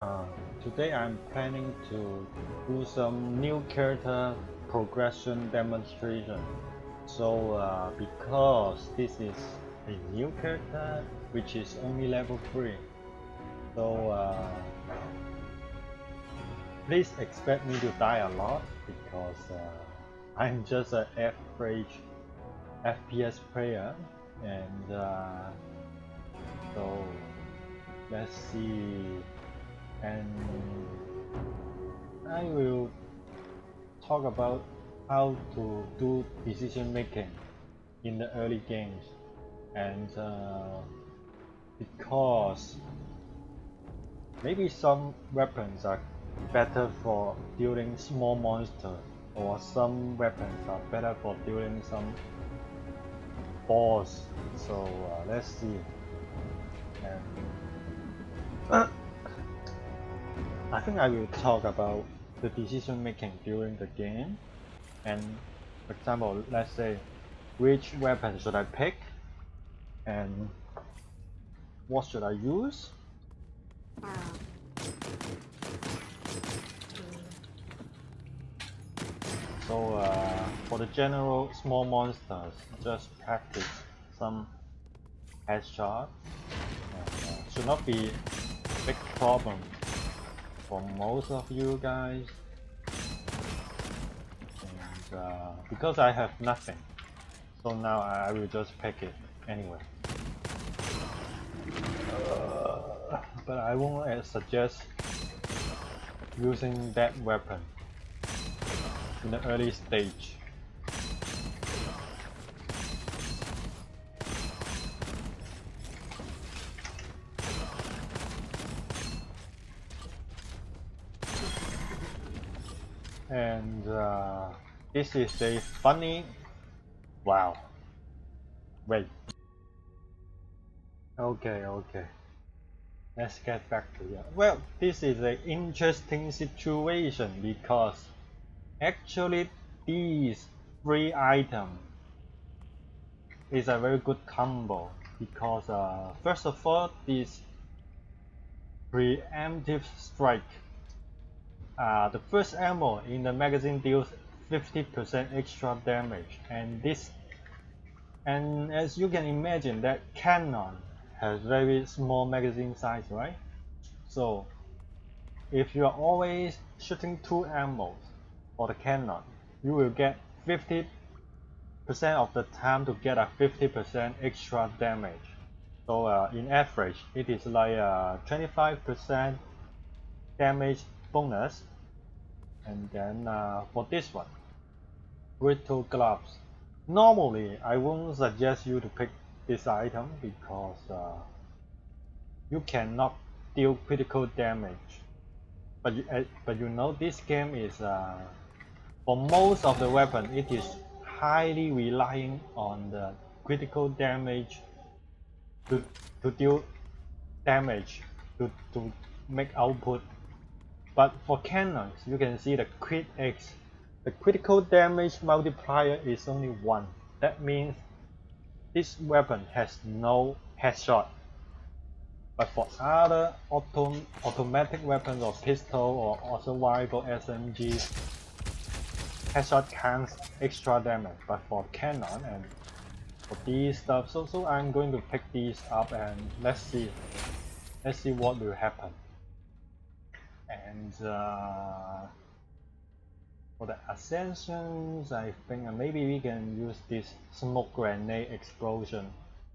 Uh, Today I'm planning to do some new character progression demonstration. Because this is a new character which is only level 3, so please expect me to die a lot because I'm just an average FPS player, and so let's see. And I will talk about how to do decision making in the early games, and because maybe some weapons are better for dealing small monsters, or some weapons are better for dealing some boss. So let's see. And I think I will talk about the decision making during the game, and for example, let's say which weapon should I pick and what should I use. So for the general small monsters, just practice some headshot. Should not be big problem for most of you guys. And because I have nothing, so now I will just pick it anyway. But I won't suggest using that weapon in the early stage. And this is a funny. Wow. Wait. Okay. Let's get back to it. Well, this is an interesting situation because actually these three items is a very good combo because first of all, this preemptive strike. The first ammo in the magazine deals 50% extra damage, and as you can imagine, that cannon has very small magazine size, right? So if you are always shooting 2 ammos for the cannon, you will get 50% of the time to get a 50% extra damage. So in average, it is like a 25% damage bonus. And then for this one, Crystal Gloves. Normally, I won't suggest you to pick this item because you cannot deal critical damage. But you know this game is for most of the weapon, it is highly relying on the critical damage to deal damage to make output. But for cannons, you can see the crit X. The critical damage multiplier is only 1. That means this weapon has no headshot. But for other automatic weapons or pistol or also rifle SMGs, headshot counts extra damage. But for cannon and for these stuff, so I'm going to pick these up and let's see what will happen. And for the ascensions, I think maybe we can use this smoke grenade explosion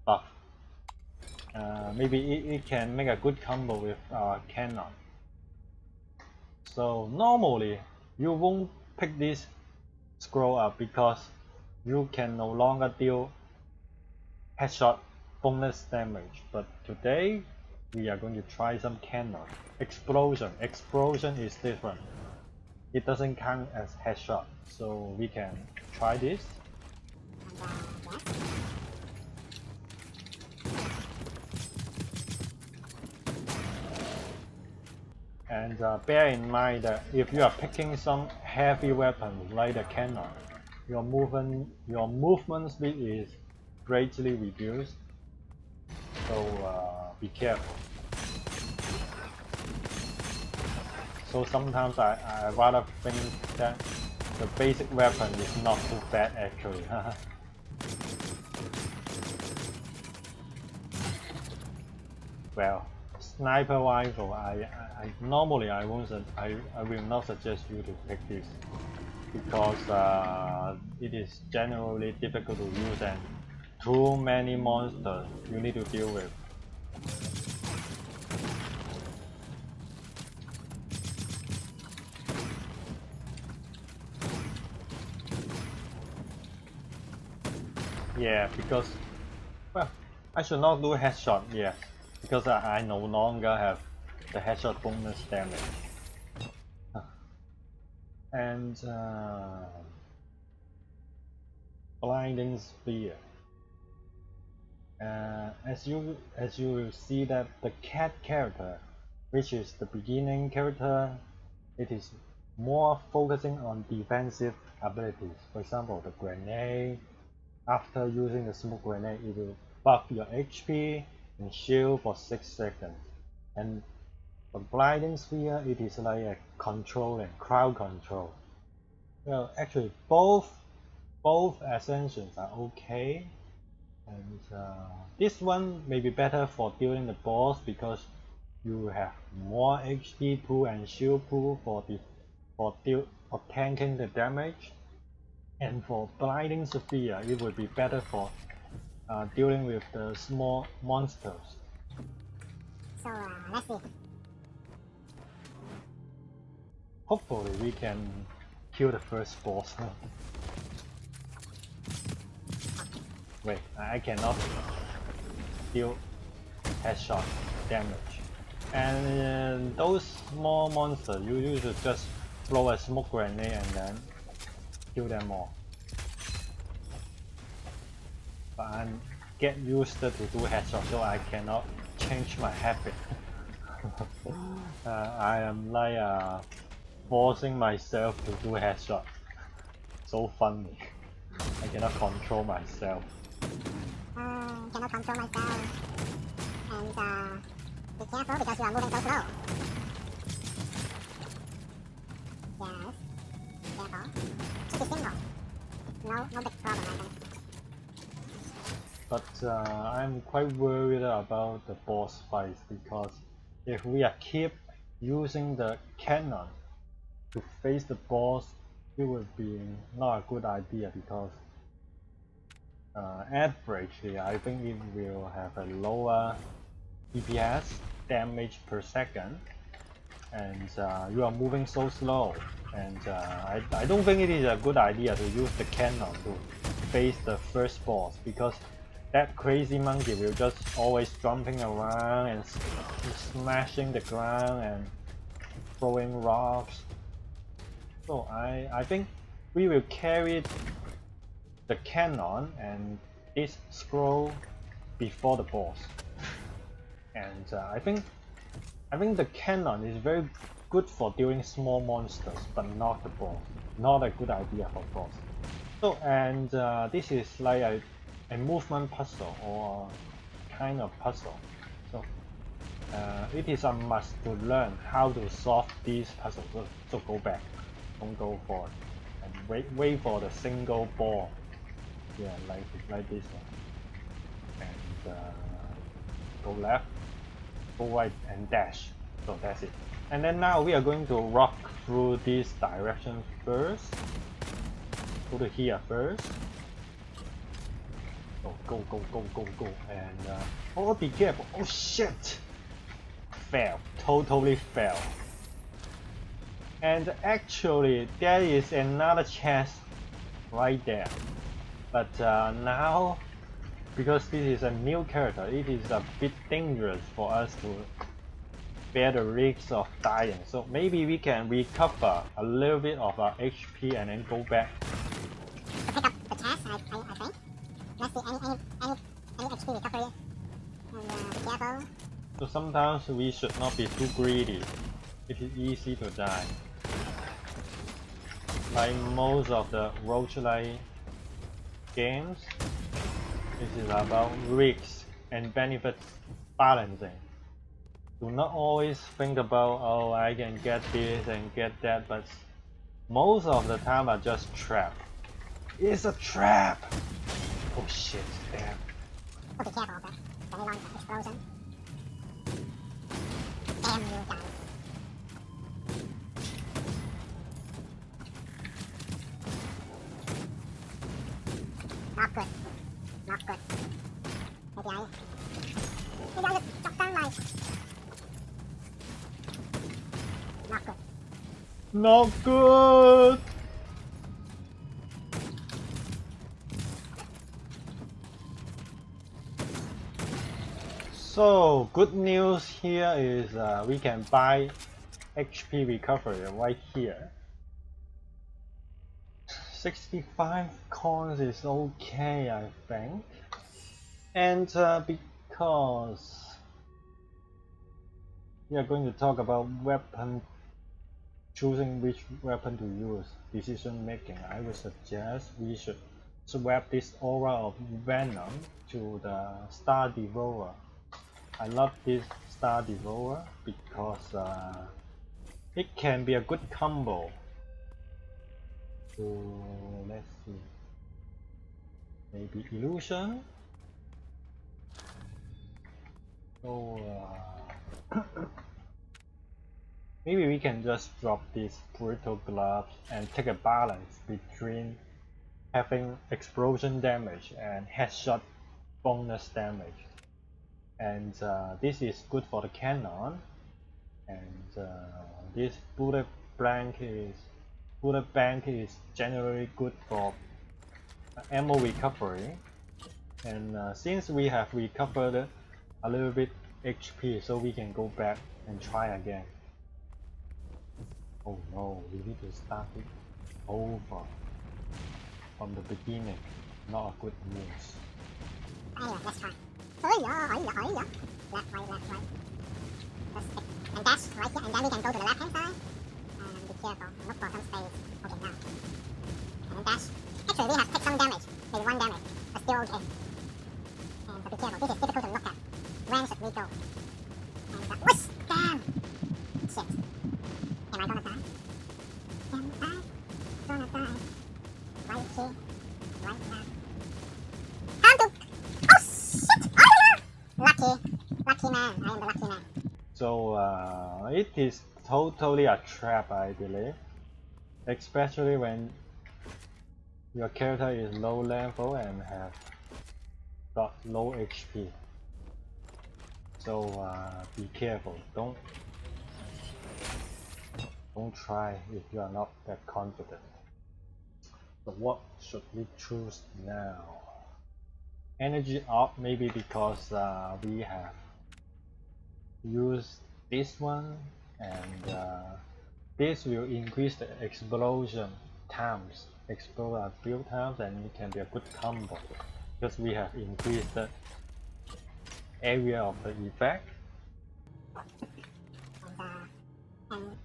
buff. Maybe it can make a good combo with our cannon. So normally you won't pick this scroll up because you can no longer deal headshot bonus damage. But today we are going to try some cannon. Explosion is different. It doesn't count as headshot, so we can try this. And bear in mind that if you are picking some heavy weapons like the cannon, your movement speed is greatly reduced. So be careful. So sometimes I rather think that the basic weapon is not too bad actually. Well, sniper rifle, I normally I will not suggest you to pick this because it is generally difficult to use and too many monsters you need to deal with. Yeah, because well, I should not do headshot, yes, because I no longer have the headshot bonus damage. And blinding sphere. As you will see that the cat character, which is the beginning character, it is more focusing on defensive abilities. For example, the grenade. After using the smoke grenade, it will buff your HP and shield for 6 seconds. And for blinding sphere, it is like a control and crowd control. Well, actually, both ascensions are okay. And this one may be better for dealing the boss because you have more HP pool and shield pool for tanking the damage. And for blinding sphere, it would be better for dealing with the small monsters. So let's see. Hopefully we can kill the first boss. Wait, I cannot deal headshot damage. And those small monsters, you should just throw a smoke grenade and then kill them all. But I get used to do headshot, so I cannot change my habit. I am like forcing myself to do headshot. So funny. I cannot control myself. Cannot control myself. And be careful because you are moving so slow. Yes. Careful. Keep it simple. No big problem, I think. But I'm quite worried about the boss fights because if we are keep using the cannon to face the boss, it would be not a good idea because averagely I think it will have a lower DPS damage per second, and you are moving so slow, and I don't think it is a good idea to use the cannon to face the first boss because that crazy monkey will just always jumping around and smashing the ground and throwing rocks. So I think we will carry the cannon and this scroll before the boss. And I think the cannon is very good for dealing small monsters, but not the boss. Not a good idea for boss. So and this is like a movement puzzle or kind of puzzle. So it is a must to learn how to solve these puzzles. So go back, don't go forward, and wait for the single ball. Yeah, like this one. And go left, go right, and dash. So that's it. And then now we are going to rock through this direction first. Go to here first. Go, and oh, be careful. Oh shit! Fail. Totally fail. And actually, there is another chest right there. But now, because this is a new character, it is a bit dangerous for us to bear the risks of dying. So maybe we can recover a little bit of our HP and then go back. Pick up the chest, I think. Let's see, any HP recovery. And be careful. So sometimes we should not be too greedy. It is easy to die. Like most of the roguelike games, this is about risks and benefits balancing. do not always think about, oh, I can get this and get that, but most of the time are just trap. It's a trap! Oh shit, damn. Oh, be careful of that. Very long explosion. Damn you guys. Not good. Not good. Maybe I just drop down my... Not good. Not good! So, good news here is we can buy HP recovery right here. 65 coins is okay, I think. And because we are going to talk about weapon, choosing which weapon to use, decision making, I would suggest we should swap this aura of Venom to the Star Devourer. I love this Star Devourer because it can be a good combo. So let's see, maybe illusion. So maybe we can just drop these brutal gloves and take a balance between having explosion damage and headshot bonus damage. And this is good for the cannon, and this bullet bank is generally good for ammo recovery. And since we have recovered a little bit HP, so we can go back and try again. Oh no, we need to start it over from the beginning. Not a good news. Anyway, let's try. Left, right. Let's stick. And dash right here, and then we can go to the left hand side. And be careful, and look for some space. Okay, now. And then dash. Actually, we have taken some damage. Maybe 1 damage, but still okay. And so be careful, this is difficult to look at. When should we go? And whoosh! Damn! Shit. Am I gonna die? Am I gonna die? Right here. Right now. Time to... Oh shit! Oh yeah! Lucky man. I am the lucky man. So it is totally a trap, I believe. Especially when your character is low level and have got low HP. So be careful. Don't try if you are not that confident. So what should we choose now? Energy up, maybe because we have used this one, and this will increase the explosion times. Explode a few times, and it can be a good combo because we have increased the area of the effect.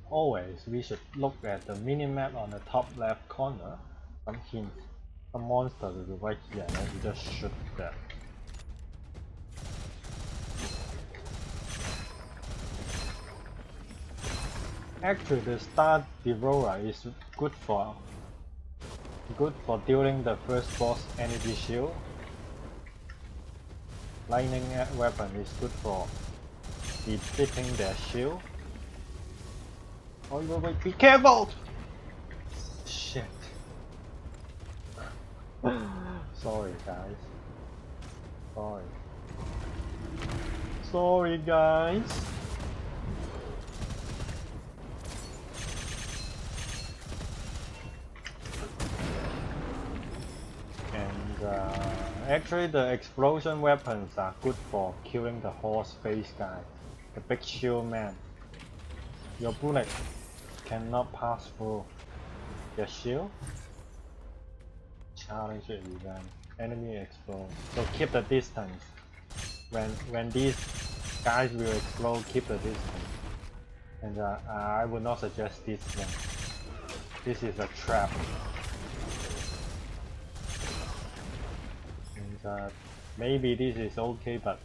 Always we should look at the minimap on the top left corner. Some hint, some monster will be right here, and then you just shoot them. Actually, the Star Devourer is good for dealing the first boss energy shield. Lightning weapon is good for defeating their shield. Oh wait, be careful! Shit. Sorry guys. Sorry guys. Actually, the explosion weapons are good for killing the horse face guy, the big shield man. Your bullet cannot pass through their shield. Challenge it event. Enemy explode. So keep the distance. When these guys will explode, keep the distance. And I would not suggest this one. This is a trap. And maybe this is okay, but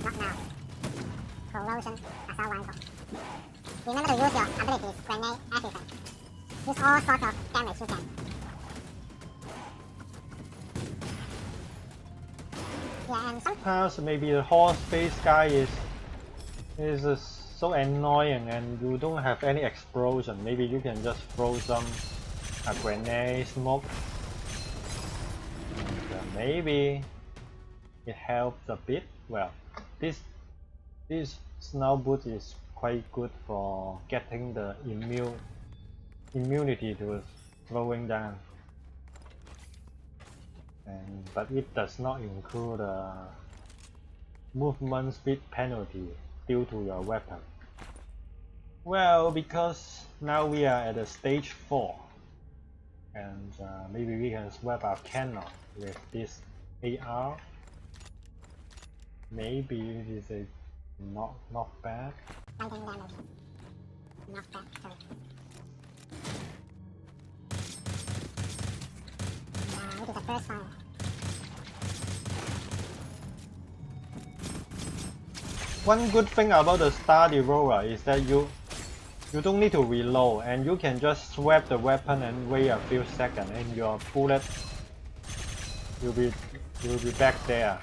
not now. corrosion assault rifle. Remember to use your abilities, grenade, everything. Use all sorts of damage you can. Yeah, and sometimes maybe the horse face guy is so annoying and you don't have any explosion. Maybe you can just throw some grenade smoke. And, maybe it helps a bit. Well, this snow boot is quite good for getting the immunity to slowing down. But it does not include a movement speed penalty due to your weapon. Well, because now we are at a stage 4 and maybe we can swap our cannon with this AR. Maybe it is a not bad. Lightning damage. Not bad, sorry. It is the first fire. One good thing about the Study Roller is that you don't need to reload and you can just swap the weapon and wait a few seconds and your bullet will be back there.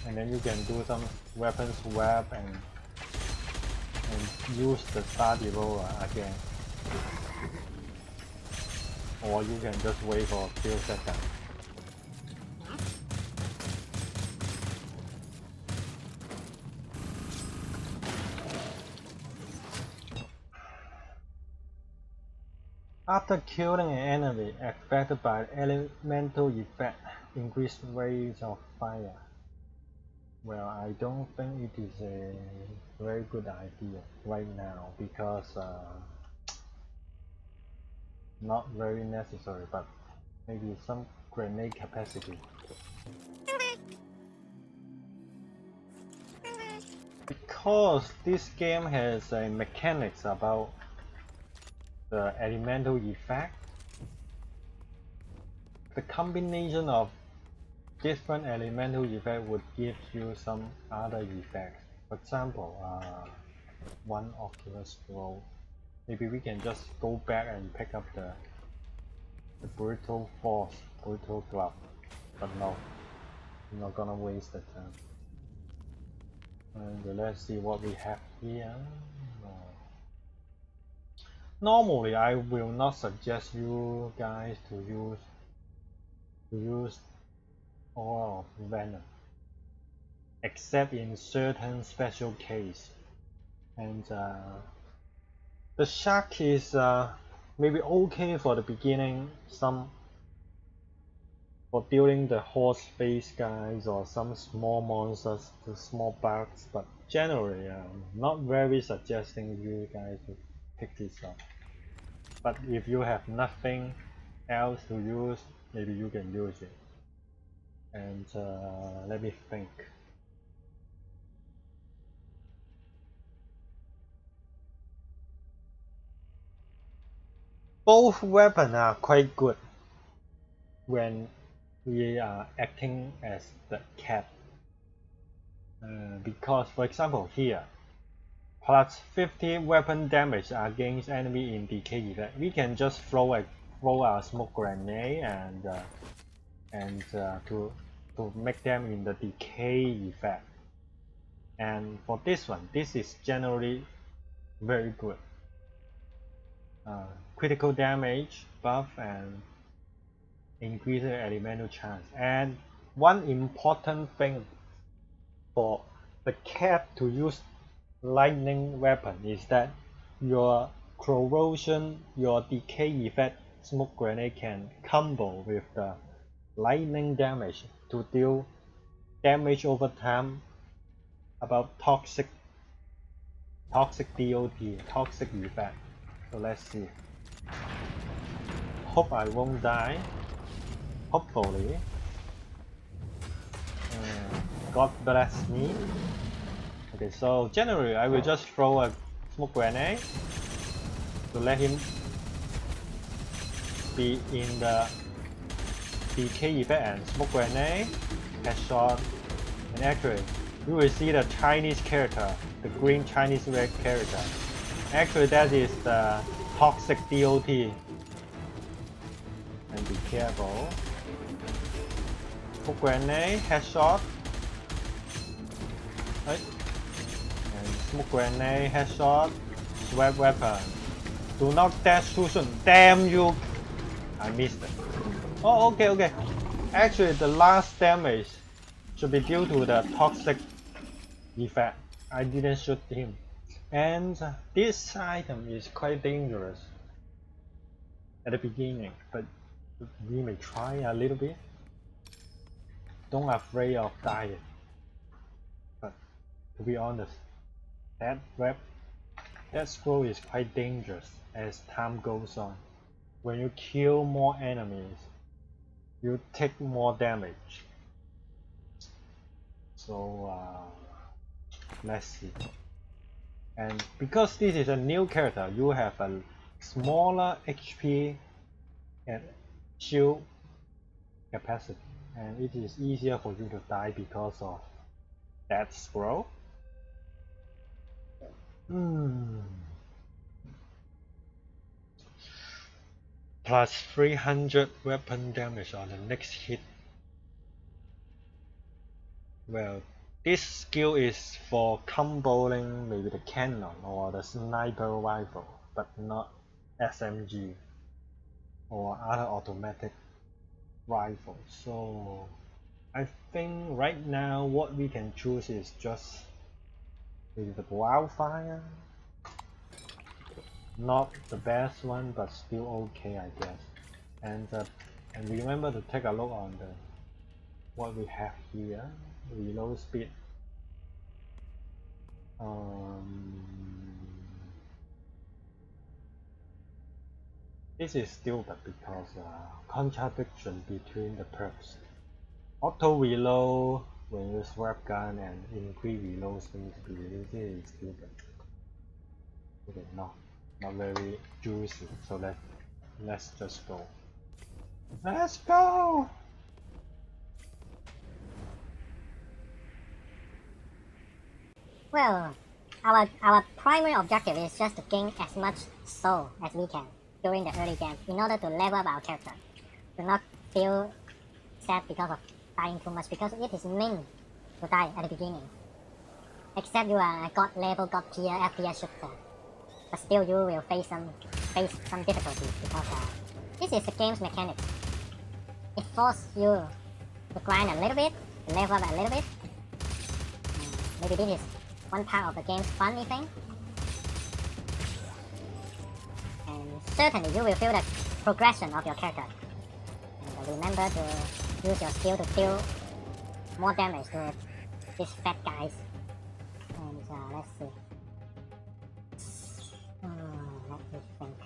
And then you can do some weapon swap and use the Study Roller again. Or you can just wait for a few seconds. After killing an enemy affected by elemental effect, increased rates of fire. Well, I don't think it is a very good idea right now because not very necessary, but maybe some grenade capacity. Because this game has a mechanics about the elemental effect, the combination of different elemental effects would give you some other effects. For example, one Oculus Flow. Maybe we can just go back and pick up the Brutal Force, Brutal Glove. But no, I'm not gonna waste the time. And let's see what we have here. Normally, I will not suggest you guys to use all of Venom, except in certain special case. And the Shark is maybe okay for the beginning, for dealing the horse face guys or some small monsters, the small bugs, but generally not very suggesting you guys to pick this up. But if you have nothing else to use, maybe you can use it. And let me think. Both weapons are quite good when we are acting as the cat. Because for example here, plus 50 weapon damage against enemy in decay effect. We can just throw a smoke grenade and to make them in the decay effect. And for this one, this is generally very good. Critical damage buff and increased elemental chance. And one important thing for the cat to use lightning weapon is that your corrosion, your decay effect smoke grenade can combo with the lightning damage to deal damage over time about toxic DOT, toxic effect. So let's see. Hope I won't die. Hopefully. God bless me. Okay, so generally I will just throw a smoke grenade to let him be in the decay effect and smoke grenade, headshot, and actually you will see the Chinese character, the green Chinese red character. Actually, that is the toxic DOT. And be careful. Smoke grenade, headshot. Right. And smoke grenade, headshot, swap weapon. Do not dash too soon. Damn you! I missed it. Oh, okay. Actually, the last damage should be due to the toxic effect. I didn't shoot him. And this item is quite dangerous at the beginning, but we may try a little bit. Don't afraid of dying. But to be honest, that scroll is quite dangerous as time goes on. When you kill more enemies, you take more damage. So let's see. And because this is a new character, you have a smaller HP and shield capacity, and it is easier for you to die because of that scroll. Plus 300 weapon damage on the next hit. Well, this skill is for comboing maybe the cannon or the sniper rifle, but not SMG or other automatic rifles. So I think right now what we can choose is just maybe the wildfire. Not the best one, but still okay, I guess. And remember to take a look on the what we have here. Reload speed. This is stupid because contradiction between the perks. Auto reload when you swap gun and increase reload speed. This is stupid. Okay, not very juicy. So let's just go. Let's go. Well, our primary objective is just to gain as much soul as we can during the early game in order to level up our character. Do not feel sad because of dying too much, because it is meant to die at the beginning. Except you are a god level, god tier FPS shooter, but still you will face some difficulties because this is the game's mechanics. It forces you to grind a little bit, to level up a little bit. Maybe this is one part of the game's funny thing. And certainly you will feel the progression of your character. And remember to use your skill to deal more damage to these fat guys. And let's see. Let me think.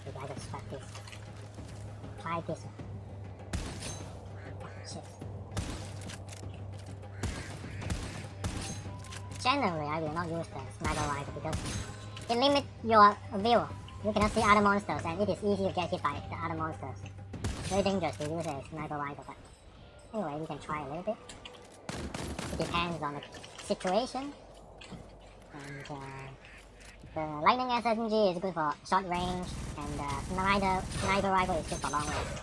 Maybe I will start this. Try this. Shit. Generally, I will not use the sniper rifle because it limits your view. You cannot see other monsters and it is easy to get hit by the other monsters. Very dangerous to use a sniper rifle, but anyway, we can try a little bit. It depends on the situation. And the lightning SMG is good for short range, and the sniper rifle is good for long range.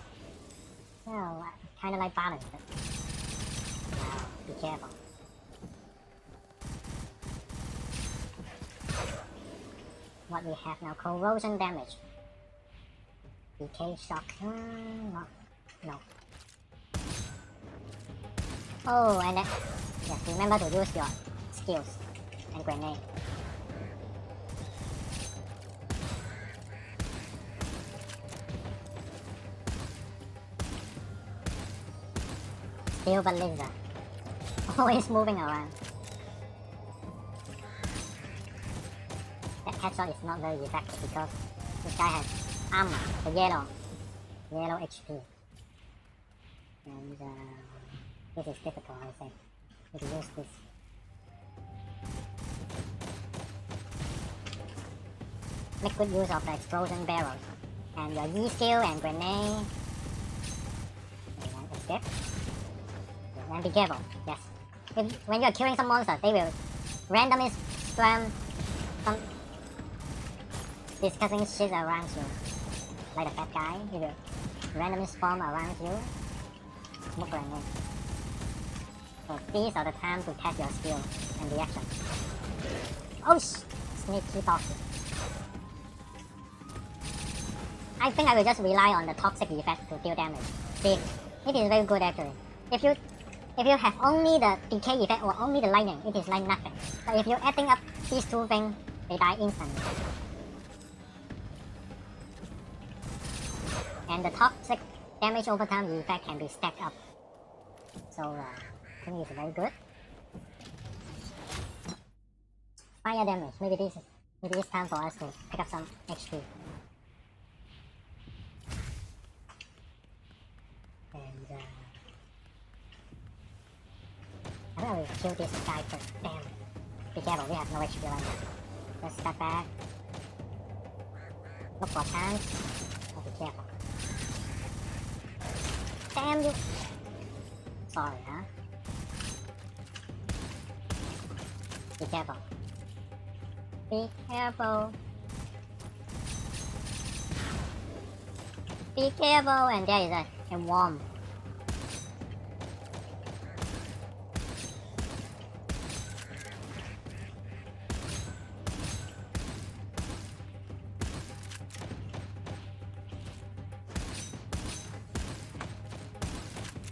So, kinda like balance, but be careful. What we have now, corrosion damage. Decay shock, no. Oh, and then, yes, remember to use your skills and grenade. Silver lizard, always moving around. That headshot is not very effective because this guy has armor, the yellow HP. And this is difficult, I would say. You can use this. Make good use of the explosion barrels. And your E skill and grenade. And Okay. And be careful. Yes. When you are killing some monsters, they will randomly spam some disgusting shit around you. Like the fat guy, he will randomly spawn around you. Smoke grenade. So these are the time to test your skill and reaction. Oh sneaky toxic. I think I will just rely on the toxic effect to deal damage. See, it is very good actually. If you have only the decay effect or only the lightning, it is like nothing. But if you're adding up these two things, they die instantly. And the toxic damage over time effect can be stacked up. So I think it's very good. Fire damage. Maybe it's time for us to pick up some HP. And I think I will kill this guy first. Damn. Be careful, we have no HP right now. Let's step back. Look for chance. Oh, be careful. Damn you! Sorry, huh? Be careful. Be careful. Be careful, and there is a worm.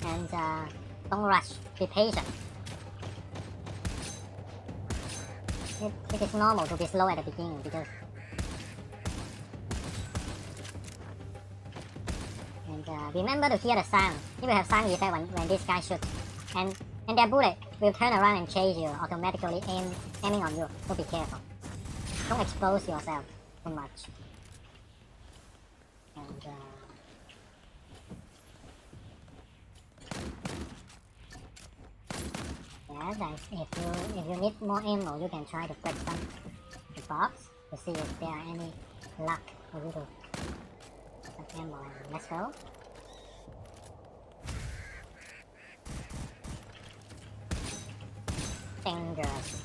And don't rush, be patient. It is normal to be slow at the beginning because remember to hear the sound. It will have sound effect when this guy shoots. And their bullet will turn around and chase you, automatically aiming on you, so be careful. Don't expose yourself too much. And yes, and if you need more ammo, you can try to break the box to see if there are any luck for you to get some ammo. And let's go. Dangerous.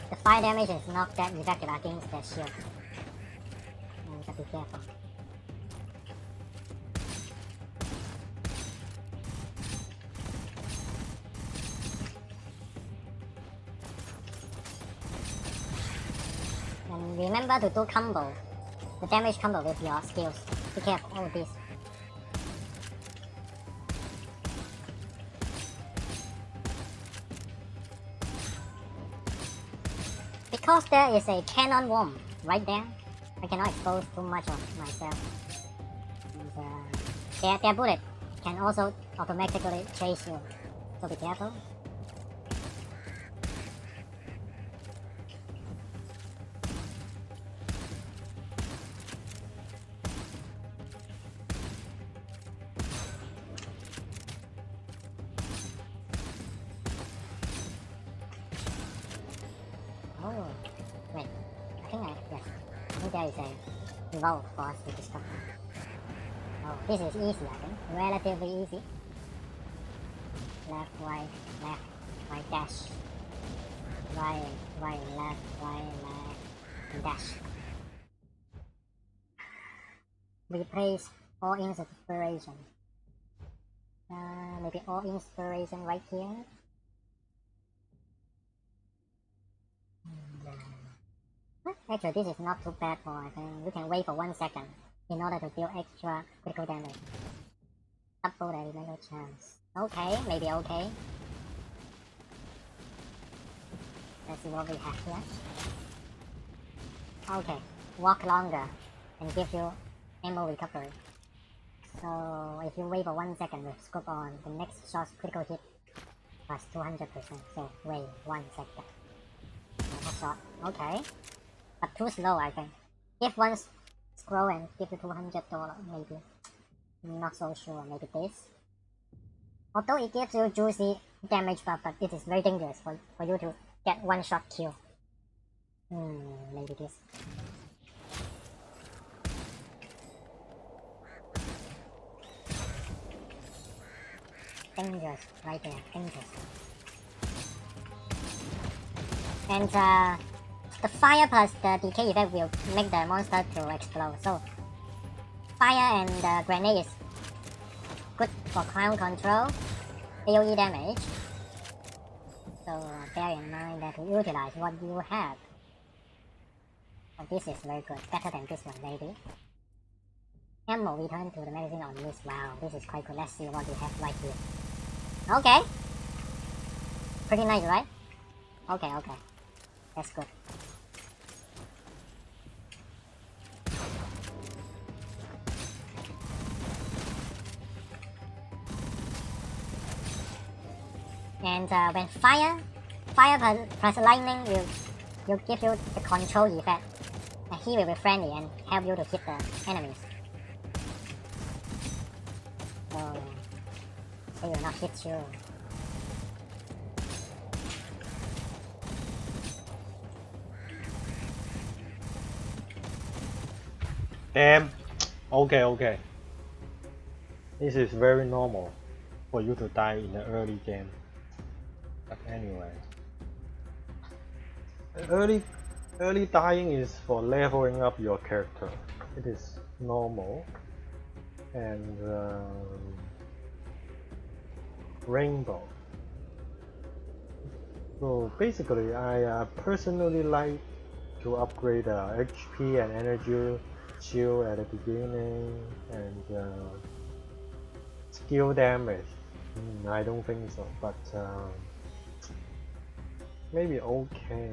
The fire damage is not that effective against that shield. And you have to be careful. And remember to do combo. The damage combo with your skills. Be careful, all this. Because there is a cannon worm right there, I cannot expose too much of myself. And their bullet can also automatically chase you, so be careful. Oh, wait. I think there is a vault for us to discover. Oh, this is easy, I think. Relatively easy. Left, right, dash. Right, left, and dash. Replace all inspiration. Maybe all inspiration right here. Actually, this is not too bad for, I think. You can wait for 1 second in order to deal extra critical damage. Double the elemental chance. Okay, maybe okay. Let's see what we have here. Okay, walk longer and give you ammo recovery. So if you wait for 1 second with scope on, the next shot's critical hit plus 200%. So wait 1 second. Headshot. Okay. But too slow, I think. If one scroll and give you $200, maybe. I'm not so sure. Maybe this. Although it gives you juicy damage buff, but it is very dangerous for you to get one shot kill. Maybe this. Dangerous, right there, dangerous. And the fire plus the decay effect will make the monster to explode. So fire and the grenade is good for crowd control, AoE damage. So bear in mind that to utilize what you have. Oh, this is very good, better than this one maybe. Ammo return to the magazine on this. Wow, this is quite good. Let's see what we have right here. Okay. Pretty nice, right? Okay. That's good. And when fire plus lightning will give you the control effect. And he will be friendly and help you to hit the enemies. So they will not hit you. Damn. Okay. This is very normal for you to die in the early game. But anyway, early dying is for leveling up your character. It is normal. And rainbow. So basically, I personally like to upgrade HP and energy shield at the beginning and skill damage. I don't think so, but maybe okay.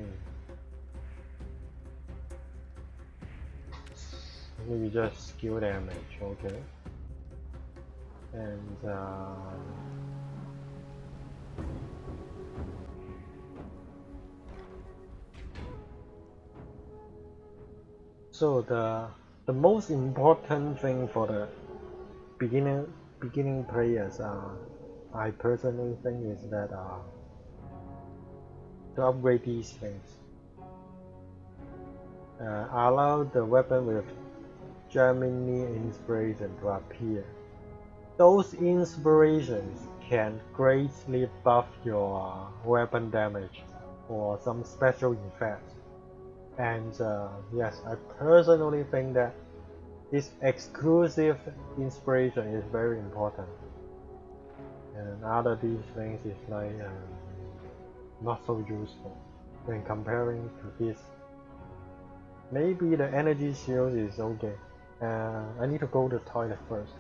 Maybe just skill damage, okay. And so the most important thing for the beginning players, I personally think, is that to upgrade these things, allow the weapon with Gemini inspiration to appear. Those inspirations can greatly buff your weapon damage or some special effects. And yes, I personally think that this exclusive inspiration is very important. And other these things is like not so useful when comparing to this. Maybe the energy shield is okay. I need to go to the toilet first.